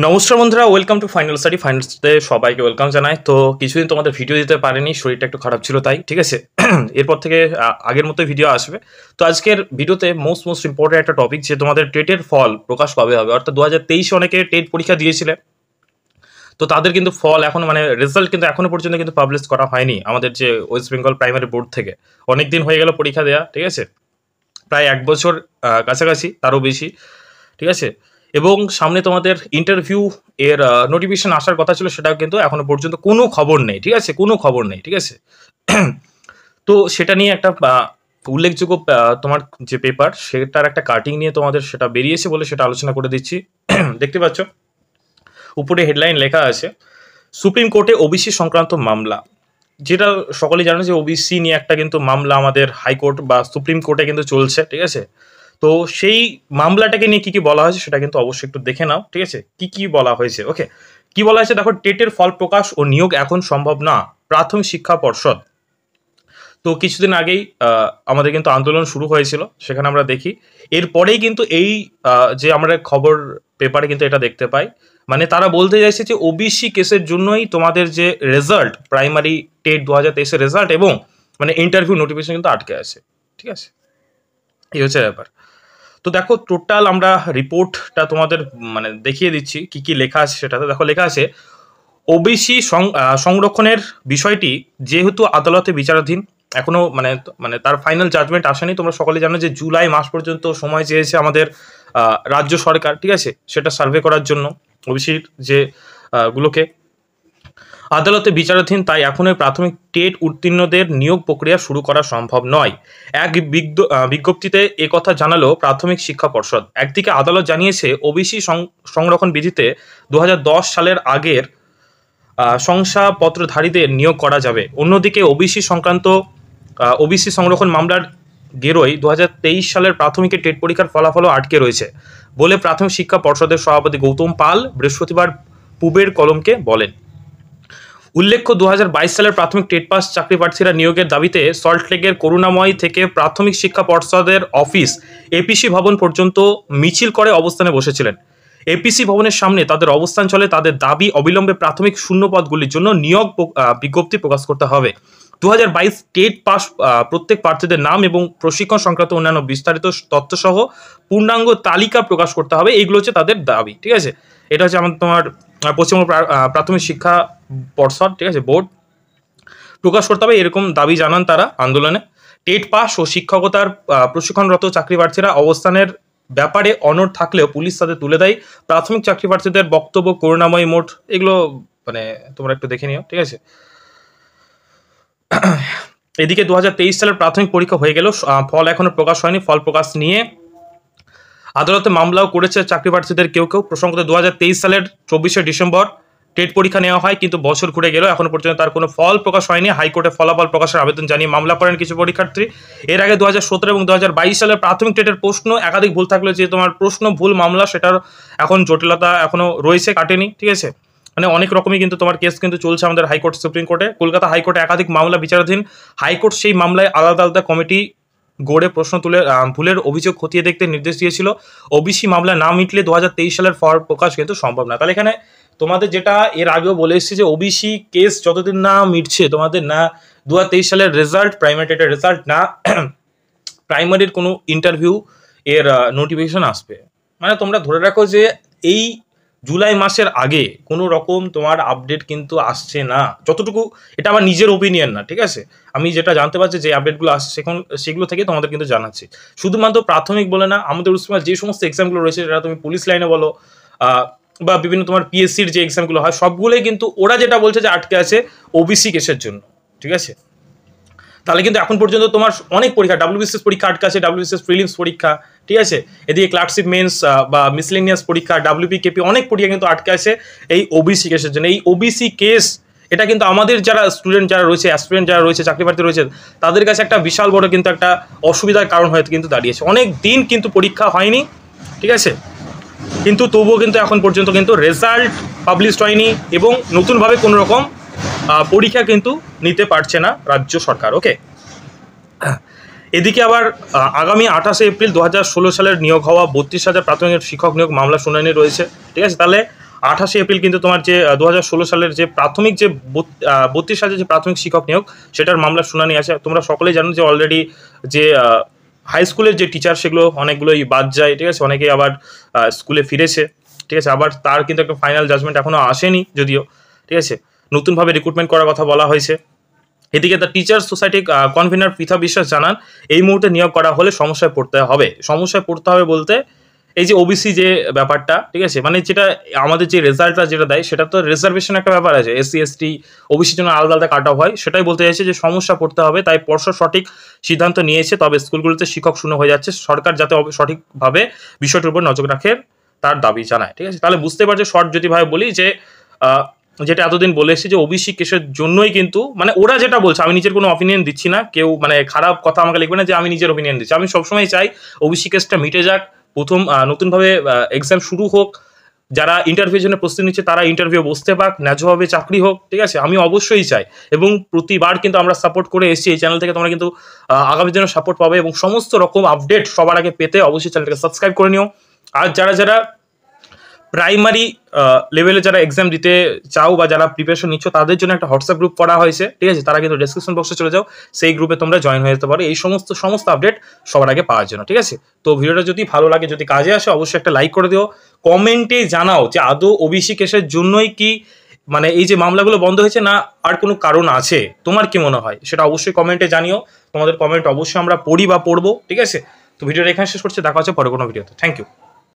নমস্কার বন্ধুরা, welcome to final study. Final স্টাডিতে সবাইকে ওয়েলকাম জানাই। তো কিছুদিন তোমাদের ভিডিও দিতে পারিনি, শরীরটা একটু খারাপ ছিল তাই, ঠিক আছে। এরপর থেকে আগের মতোই ভিডিও আসবে। তো আজকের ভিডিওতে মোস্ট ইম্পর্টেন্ট একটা টপিক, যে তোমাদের টেটের ফল প্রকাশ কবে হবে। অর্থাৎ 2023 অনেকে টেট পরীক্ষা দিয়েছিলে, তো তাদের কিন্তু ফল এখন রেজাল্ট কিন্তু এখনো পর্যন্ত কিন্তু পাবলিশ করা হয়নি আমাদের যে ওয়েস্ট বেঙ্গল প্রাইমারি বোর্ড থেকে। অনেক দিন হয়ে গেল পরীক্ষা দেওয়া, ঠিক আছে, প্রায় 1 বছর কাছাকাছি, তারও বেশি, ঠিক আছে। এবং সামনে তোমাদের ইন্টারভিউ এর নোটিফিকেশন আসার কথা ছিল, সেটাও কিন্তু এখনো পর্যন্ত কোনো খবর নেই, ঠিক আছে, কোনো খবর নেই, ঠিক আছে। তো সেটা নিয়ে একটা উল্লেখযোগ্য তোমার যে পেপার, সেটার একটা কাটিং নিয়ে তোমাদের সেটা বেরিয়েছে বলে সেটা আলোচনা করে দিচ্ছি। দেখতে পাচ্ছ উপরে হেডলাইন লেখা আছে, সুপ্রিম কোর্টে ওবিসি সংক্রান্ত মামলা। যেটা সকলেই জানো যে ওবিসি নিয়ে একটা কিন্তু মামলা আমাদের হাইকোর্ট বা সুপ্রিম কোর্টে কিন্তু চলছে, ঠিক আছে। তো সেই মামলাটাকে নিয়ে কি কি বলা হয়েছে সেটা কিন্তু অবশ্যই একটু দেখে নাও, ঠিক আছে, কি কি বলা হয়েছে। ওকে, কি বলা হয়েছে দেখো, টেটের ফল প্রকাশ ও নিয়োগ এখন সম্ভব না, প্রাথমিক শিক্ষা পর্ষদ। তো কিছুদিন আগেই আমাদের কিন্তু আন্দোলন শুরু হয়েছিল, সেখানে আমরা দেখি এরপরেই কিন্তু এই যে আমরা খবর পেপারে কিন্তু এটা দেখতে পাই, তারা বলতে চাইছে যে ওবিসি কেসের জন্যই তোমাদের যে রেজাল্ট, প্রাইমারি টেট 2023-এর রেজাল্ট এবং ইন্টারভিউ নোটিফিকেশন কিন্তু আটকে আছে, ঠিক আছে। এই হচ্ছে ব্যাপার। তো দেখো টোটাল আমরা রিপোর্টটা তোমাদের দেখিয়ে দিচ্ছি কি কি লেখা আছে সেটাতে। দেখো লেখা আছে, ওবিসি সংরক্ষণের বিষয়টি যেহেতু আদালতে বিচারাধীন, এখনো তার ফাইনাল জাজমেন্ট আসেনি। তোমরা সকলে জানো যে জুলাই মাস পর্যন্ত সময় চেয়েছে আমাদের রাজ্য সরকার, ঠিক আছে, সেটা সার্ভে করার জন্য ওবিসির যে গুলোকে। আদালতে বিচারাধীন, তাই এখনই প্রাথমিক টেট উত্তীর্ণদের নিয়োগ প্রক্রিয়া শুরু করা সম্ভব নয়। এক বিজ্ঞপ্তিতে একথা জানালো প্রাথমিক শিক্ষা পর্ষদ। একদিকে আদালত জানিয়েছে ওবিসি সংরক্ষণ বিধিতে 2010 সালের আগের শংসাপত্রধারীদের নিয়োগ করা যাবে। অন্যদিকে ওবিসি সংরক্ষণ মামলার গেরোয় 2023 সালের প্রাথমিক টেট পরীক্ষার ফলাফলও আটকে রয়েছে বলে প্রাথমিক শিক্ষা পর্ষদের সভাপতি গৌতম পাল বৃহস্পতিবার পূবের কলমকে বলেন। উল্লেখ্য, 2022 সালের প্রাথমিক টেট পাস চাকরি প্রার্থীরা নিয়োগের দাবিতে সল্টলেকের করুণাময়ী থেকে প্রাথমিক শিক্ষা পর্ষদের অফিস এপিসি ভবন পর্যন্ত মিছিল করে অবস্থানে বসেছিলেন। এপিসি ভবনের সামনে তাদের অবস্থান চলে। তাদের দাবি, অবিলম্বে প্রাথমিক শূন্য পদগুলির জন্য নিয়োগ বিজ্ঞপ্তি প্রকাশ করতে হবে। 2022 টেট পাস প্রত্যেক প্রার্থীদের নাম এবং প্রশিক্ষণ সংক্রান্ত অন্যান্য বিস্তারিত তথ্যসহ পূর্ণাঙ্গ তালিকা প্রকাশ করতে হবে। এইগুলো হচ্ছে তাদের দাবি, ঠিক আছে। এটা হচ্ছে তোমার পশ্চিমবঙ্গ প্রাথমিক শিক্ষা পর্ষদ, ঠিক আছে, বোর্ড প্রকাশ করতে হবে, এরকম দাবি জানান তারা আন্দোলনে। টেট পাস ও শিক্ষকতার প্রশিক্ষণরত চাকরি প্রার্থীরা অবস্থানের ব্যাপারে অনড় থাকলেও পুলিশ তাদের তুলে দেয়। প্রাথমিক চাকরি প্রার্থীদের বক্তব্য, করুণাময়ী মোট, এগুলো তোমরা একটু দেখে নিও, ঠিক আছে। এদিকে 2023 সালের প্রাথমিক পরীক্ষা হয়ে গেল, ফল এখনো প্রকাশ হয়নি। ফল প্রকাশ নিয়ে আদালতে মামলাও করেছে চাকরি প্রার্থীদের কেউ কেউ। প্রসঙ্গত 2023 সালের 24শে ডিসেম্বর টেট পরীক্ষা নেওয়া হয়, কিন্তু বছর ঘুরে গেল, এখনো পর্যন্ত তার কোনো ফল প্রকাশ হয়নি। হাইকোর্টে ফলাফল প্রকাশের আবেদন জানিয়ে মামলা করেন কিছু পরীক্ষার্থী। এর আগে 2017 এবং 2022 সালের প্রাথমিক টেটের প্রশ্ন একাধিক ভুল থাকলে যে তোমার প্রশ্ন ভুল মামলা, সেটার এখন জটিলতা এখনো রয়েছে, কাটেনি, ঠিক আছে। অনেক রকমই কিন্তু তোমার কেস কিন্তু চলছে আমাদের হাইকোর্ট, সুপ্রিম কোর্টে। কলকাতা হাইকোর্টে একাধিক মামলা বিচারাধীন। হাইকোর্ট সেই মামলায় আলাদা আলাদা কমিটি গড়ে প্রশ্ন তুলে ভুলের অভিযোগ খতিয়ে দেখতে নির্দেশ দিয়েছিল। ওবিসি মামলা না মিটলে 2023 সালের ফল প্রকাশ কিন্তু সম্ভব না। তাহলে এখানে তোমাদের যেটা এর আগেও বলে এসেছি, যে ওবিসি কেস যতদিন না মিটছে, তোমাদের না 2023 সালের রেজাল্ট, প্রাইমারি টেটের রেজাল্ট, না প্রাইমারির কোনো ইন্টারভিউ এর নোটিফিকেশন আসবে, তোমরা ধরে রাখো যে এই জুলাই মাসের আগে কোনো রকম তোমার আপডেট কিন্তু আসছে না। যতটুকু, এটা আমার নিজের ওপিনিয়ন না, ঠিক আছে, আমি যেটা জানতে পারছি, যে আপডেটগুলো আসছে সেগুলো থেকে তোমাদের কিন্তু জানাচ্ছি। শুধুমাত্র প্রাথমিক বলে না, আমাদের যে সমস্ত এক্সামগুলো রয়েছে, যেটা তুমি পুলিশ লাইনে বলো বা বিভিন্ন তোমার পিএসসির যে এক্সামগুলো হয়, সবগুলোই কিন্তু ওরা যেটা বলছে যে আটকে আছে ওবিসি কেসের জন্য, ঠিক আছে। তাহলে কিন্তু এখন পর্যন্ত তোমার অনেক পরীক্ষা, ডাব্লিউবিসিএস পরীক্ষা আটকে আছে, ডাব্লিউবিসিএস প্রিলিমস পরীক্ষা, ঠিক আছে, এদিকে ক্লার্কশিপ মেন্স বা মিসলেনিয়াস পরীক্ষা, ডাব্লিউপিকেপি, অনেক পরীক্ষা কিন্তু আটকে আছে এই ওবিসি কেসের জন্য। এই ওবিসি কেস, এটা কিন্তু আমাদের যারা স্টুডেন্ট যারা রয়েছে, অ্যাসপিরেন্ট যারা রয়েছে, চাকরি প্রার্থী রয়েছে, তাদের কাছে একটা বিশাল বড় কিন্তু একটা অসুবিধার কারণ হয়ে কিন্তু দাঁড়িয়েছে। অনেক দিন কিন্তু পরীক্ষা হয়নি, ঠিক আছে, কিন্তু তবুও কিন্তু এখন পর্যন্ত কিন্তু রেজাল্ট পাবলিশড হয়নি এবং নতুনভাবে কোনো রকম পরীক্ষা কিন্তু নিতে পারছে না রাজ্য সরকার। ওকে, এদিকে আবার আগামী 28শে এপ্রিল 2016 সালের নিয়োগ হওয়া 32,000 প্রাথমিক শিক্ষক নিয়োগ মামলা শুনানি রয়েছে, ঠিক আছে। তাহলে 28 এপ্রিল কিন্তু তোমার যে 2016 সালের যে প্রাথমিক যে 32,000 যে প্রাথমিক শিক্ষক নিয়োগ সেটার মামলার শুনানি আছে। তোমরা সকলেই জানো যে অলরেডি যে হাই স্কুলের যে টিচার সেগুলো অনেকগুলোই বাদ যায়, ঠিক আছে, অনেকেই আবার স্কুলে ফিরেছে, ঠিক আছে, আবার তার কিন্তু একটা ফাইনাল জাজমেন্ট এখনও আসেনি যদিও, ঠিক আছে, নতুনভাবে রিক্রুটমেন্ট করার কথা বলা হয়েছে। এদিকে the teacher society convener Pritha বিশ্বাস জানান এই মুহূর্তে নিয়োগ করা হলে সমস্যায় পড়তে হবে। সমস্যায় পড়তে হবে বলতে এই যে ওবিসি যে ব্যাপারটা, ঠিক আছে, মানে যেটা আমাদের যে রেজাল্টটা যেটা দেয় সেটা তো রিজার্ভেশন একটা ব্যাপার আছে, এসসি এসটি ওবিসির জন্য আলাদা আলাদা কাট অফ হয়, সেটাই বলতে চাইছে যে সমস্যা পড়তে হবে। তাই পর্ষদ সঠিক সিদ্ধান্ত নিয়েছে, তবে স্কুলগুলোতে শিক্ষক শূন্য হয়ে যাচ্ছে, সরকার যাতে সঠিকভাবে বিষয়টির উপর নজর রাখে তার দাবি জানায়, ঠিক আছে। তাহলে বুঝতে পারছো শর্ট যদি ভাই বলি যে যেটা এতদিন বলে এসেছি যে ওবিসি কেসের জন্যই কিন্তু মানে ওরা যেটা বলছে, আমি নিজের কোনো অপিনিয়ন দিচ্ছি না, কেউ মানে খারাপ কথা আমাকে লিখবে না যে আমি নিজের অপিনিয়ন দিচ্ছি। আমি সবসময় চাই ওবিসি কেসটা মিটে যাক, প্রথম নতুনভাবে এক্সাম শুরু হোক, যারা ইন্টারভিউর জন্য প্রস্তুতি নিচ্ছে তারা ইন্টারভিউ বসতে পাক, ন্যায্যভাবে চাকরি হোক, ঠিক আছে, আমি অবশ্যই চাই। এবং প্রতিবার কিন্তু আমরা সাপোর্ট করে এসেছি এই চ্যানেল থেকে, তোমরা কিন্তু আগামী দিনে সাপোর্ট পাবে এবং সমস্ত রকম আপডেট সবার আগে পেতে অবশ্যই চ্যানেলটাকে সাবস্ক্রাইব করে নিও। আর যারা যারা প্রাইমারি লেভেলে যারা এক্সাম দিতে চাও বা যারা প্রিপারেশন নিচ্ছ তাদের জন্য একটা হোয়াটসঅ্যাপ গ্রুপ করা হয়েছে, ঠিক আছে, তারা কিন্তু ডেসক্রিপশন বক্সে চলে যাও, সেই গ্রুপে তোমরা জয়েন হয়ে যেতে পারো এই সমস্ত আপডেট সবার আগে পাওয়ার জন্য, ঠিক আছে। তো ভিডিওটা যদি ভালো লাগে, যদি কাজে আসে, অবশ্যই একটা লাইক করে দিও, কমেন্টে জানাও যে আদৌ ওবিসি কেসের জন্যই কি মানে এই যে মামলাগুলো বন্ধ হয়েছে না আর কোনো কারণ আছে, তোমার কি মনে হয় সেটা অবশ্যই কমেন্টে জানিও। তোমাদের কমেন্ট অবশ্যই আমরা পড়ি বা পড়বো, ঠিক আছে। তো ভিডিওটা এখানে শেষ করছি, দেখা হচ্ছে পরে কোনো ভিডিওতে। Thank you.